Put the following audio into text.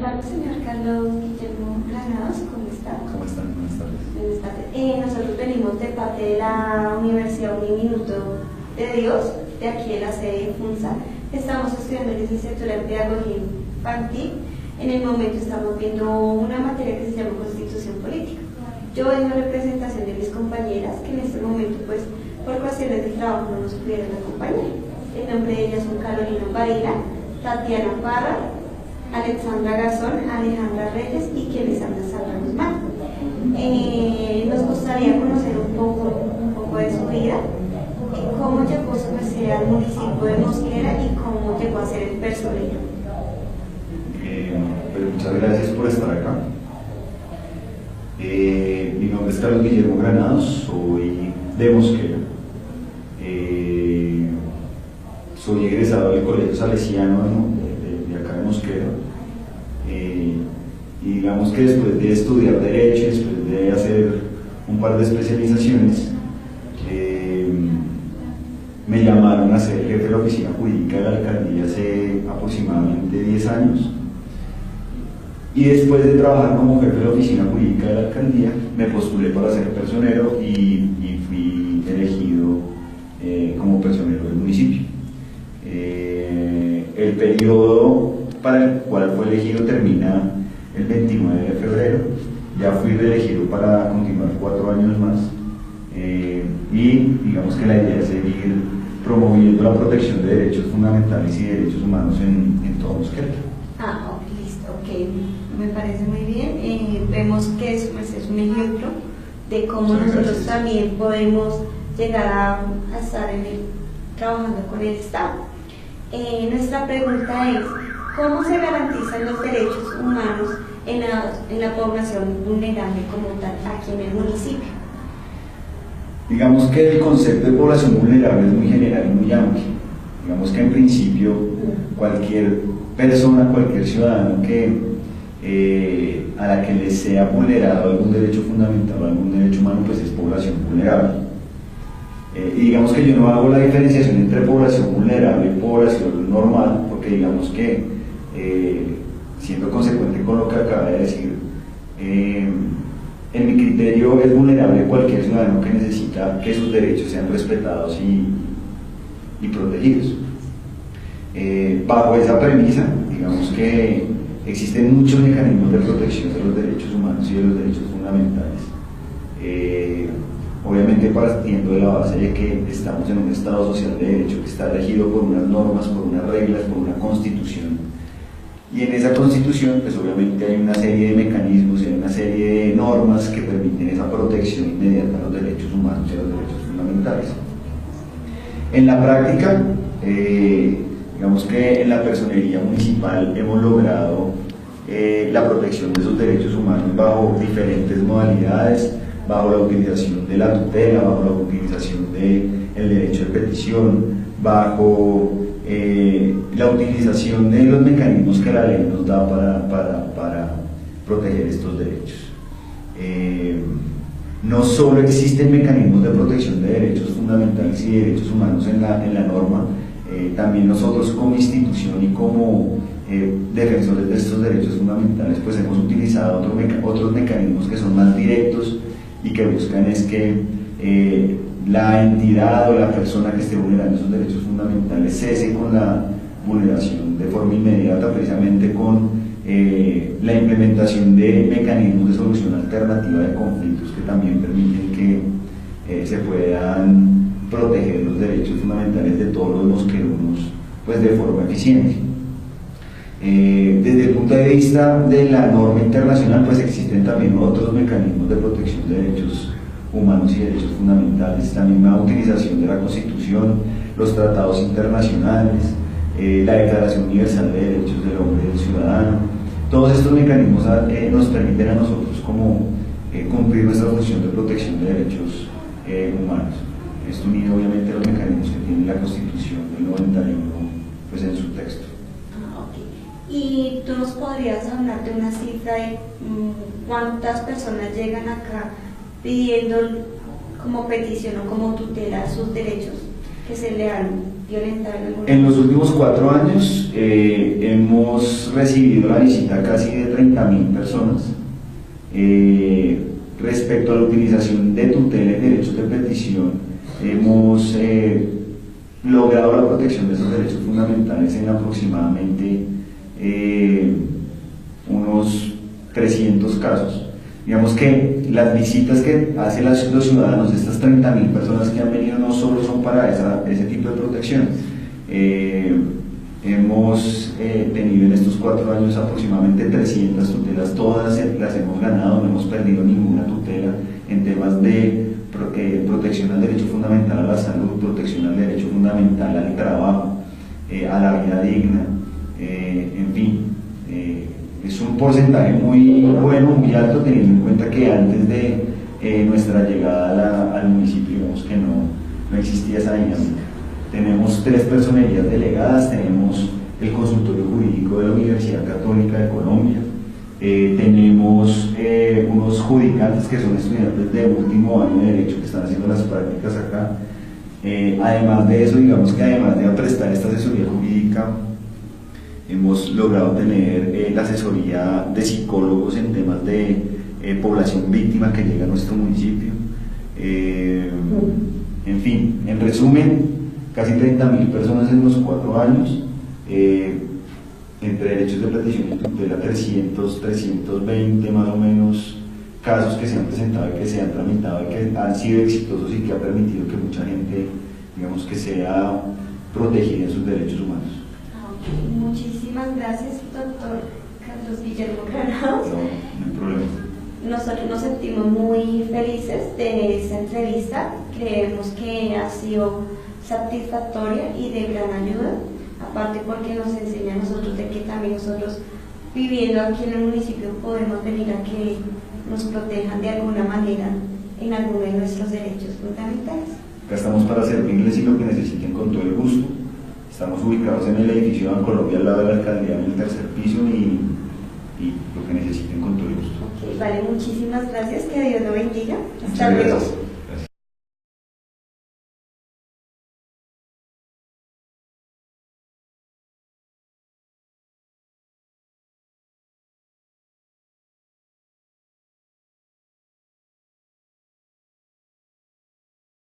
tardes, señor Carlos Guillermo Granados, ¿cómo está? ¿Cómo están? Buenas tardes. Buenas tardes. Nosotros venimos de parte de la Universidad Uniminuto de Dios, de aquí de la sede de FUNSA. Estamos estudiando licenciatura en Pedagogía Infantil. En el momento estamos viendo una materia que se llama Constitución Política. Yo en la representación de mis compañeras, que en este momento, pues, por cuestiones de trabajo no nos pudieron acompañar. El nombre de ellas son Carolina Varela, Tatiana Parra, Alexandra Garzón, Alejandra Reyes y quien les habla, Sandra Guzmán. Nos gustaría conocer un poco de su vida, cómo llegó su merced al municipio de Mosquera y cómo llegó a ser el personero. Pues muchas gracias por estar acá. Mi nombre es Carlos Guillermo Granados, soy de Mosquera. Soy egresado del Colegio Salesiano de acá de Mosquera. Y digamos que después de estudiar Derecho, después de hacer un par de especializaciones, me llamaron a ser jefe de la oficina jurídica de la alcaldía hace aproximadamente 10 años. Y después de trabajar como jefe de la oficina jurídica de la alcaldía, me postulé para ser personero y fui elegido como personero del municipio. El periodo para el cual fue elegido termina el 29 de febrero. Ya fui reelegido para continuar 4 años más. Y digamos que la idea es seguir promoviendo la protección de derechos fundamentales y derechos humanos en todo Mosquera. Listo, ok, me parece muy bien. Vemos que es un ejemplo de cómo nosotros también podemos llegar a estar trabajando con el Estado. Nuestra pregunta es, ¿cómo se garantizan los derechos humanos en la población vulnerable como tal aquí en el municipio? Digamos que el concepto de población vulnerable es muy general y muy amplio. Digamos que en principio cualquier persona, cualquier ciudadano a la que le sea vulnerado algún derecho fundamental o algún derecho humano, pues es población vulnerable. Y digamos que yo no hago la diferenciación entre población vulnerable y población normal, porque digamos que, siendo consecuente con lo que acaba de decir, en mi criterio es vulnerable cualquier ciudadano que necesita que sus derechos sean respetados y protegidos. Bajo esa premisa, digamos que existen muchos mecanismos de protección de los derechos humanos y de los derechos fundamentales. Obviamente partiendo de la base de que estamos en un Estado social de derecho que está regido por unas normas, por unas reglas, por una constitución. Y en esa constitución, pues obviamente hay una serie de mecanismos, hay una serie de normas que permiten esa protección inmediata a los derechos humanos y a los derechos fundamentales. En la práctica, digamos que en la personería municipal hemos logrado la protección de esos derechos humanos bajo diferentes modalidades, bajo la utilización de la tutela, bajo la utilización del derecho de petición, bajo la utilización de los mecanismos que la ley nos da para proteger estos derechos. No solo existen mecanismos de protección de derechos fundamentales y derechos humanos en la norma, también nosotros como institución y como defensores de estos derechos fundamentales, pues hemos utilizado otros mecanismos que son más directos y que buscan es que la entidad o la persona que esté vulnerando esos derechos fundamentales cese con la vulneración de forma inmediata, precisamente con la implementación de mecanismos de solución alternativa de conflictos que también permiten que se puedan proteger los derechos fundamentales de todos los mosquerunos, pues de forma eficiente. Desde el punto de vista de la norma internacional, pues existen también otros mecanismos de protección de derechos humanos y derechos fundamentales, también la utilización de la Constitución, los tratados internacionales, la Declaración Universal de Derechos del Hombre y del Ciudadano. Todos estos mecanismos nos permiten a nosotros como cumplir nuestra función de protección de derechos humanos. Esto unido obviamente a los mecanismos que tiene la Constitución del 91 pues en su texto. ¿Y tú nos podrías hablar de una cifra de cuántas personas llegan acá pidiendo como petición o como tutela sus derechos que se le dan? violentado en algún En los últimos 4 años hemos recibido la visita casi de 30.000 personas. Respecto a la utilización de tutela y derechos de petición, hemos logrado la protección de esos derechos fundamentales en aproximadamente unos 300 casos. Digamos que las visitas que hacen los ciudadanos, estas 30.000 personas que han venido, no solo son para ese tipo de protección. Hemos tenido en estos 4 años aproximadamente 300 tutelas, todas las hemos ganado, no hemos perdido ninguna tutela en temas de protección al derecho fundamental a la salud, protección al derecho fundamental al trabajo, a la vida digna, en fin. Es un porcentaje muy bueno, muy alto, teniendo en cuenta que antes de nuestra llegada al municipio, vemos que no existía esa dinámica. Tenemos 3 personerías delegadas, tenemos el consultorio jurídico de la Universidad Católica de Colombia, tenemos unos judicantes que son estudiantes de último año de Derecho que están haciendo las prácticas acá. Además de eso, digamos que además de prestar esta asesoría jurídica, hemos logrado tener la asesoría de psicólogos en temas de población víctima que llega a nuestro municipio. En fin, en resumen, casi 30.000 personas en los 4 años, entre derechos de petición y tutela 320 más o menos casos que se han presentado y que se han tramitado y que han sido exitosos y que ha permitido que mucha gente, digamos, que sea protegida en sus derechos humanos. Okay. Muchísimas gracias, doctor Carlos Guillermo Granados. No hay problema. Nosotros nos sentimos muy felices de esta entrevista, creemos que ha sido satisfactoria y de gran ayuda, aparte porque nos enseña a nosotros de que también nosotros, viviendo aquí en el municipio, podemos venir a que nos protejan de alguna manera en alguno de nuestros derechos fundamentales. Acá estamos para servirles y lo que necesiten con todo el gusto. Estamos ubicados en el edificio de Bancolombia al lado de la alcaldía, en el 3er piso, y lo que necesiten con todo el gusto. Okay, vale, muchísimas gracias, que Dios lo bendiga. Muchas Hasta luego. gracias.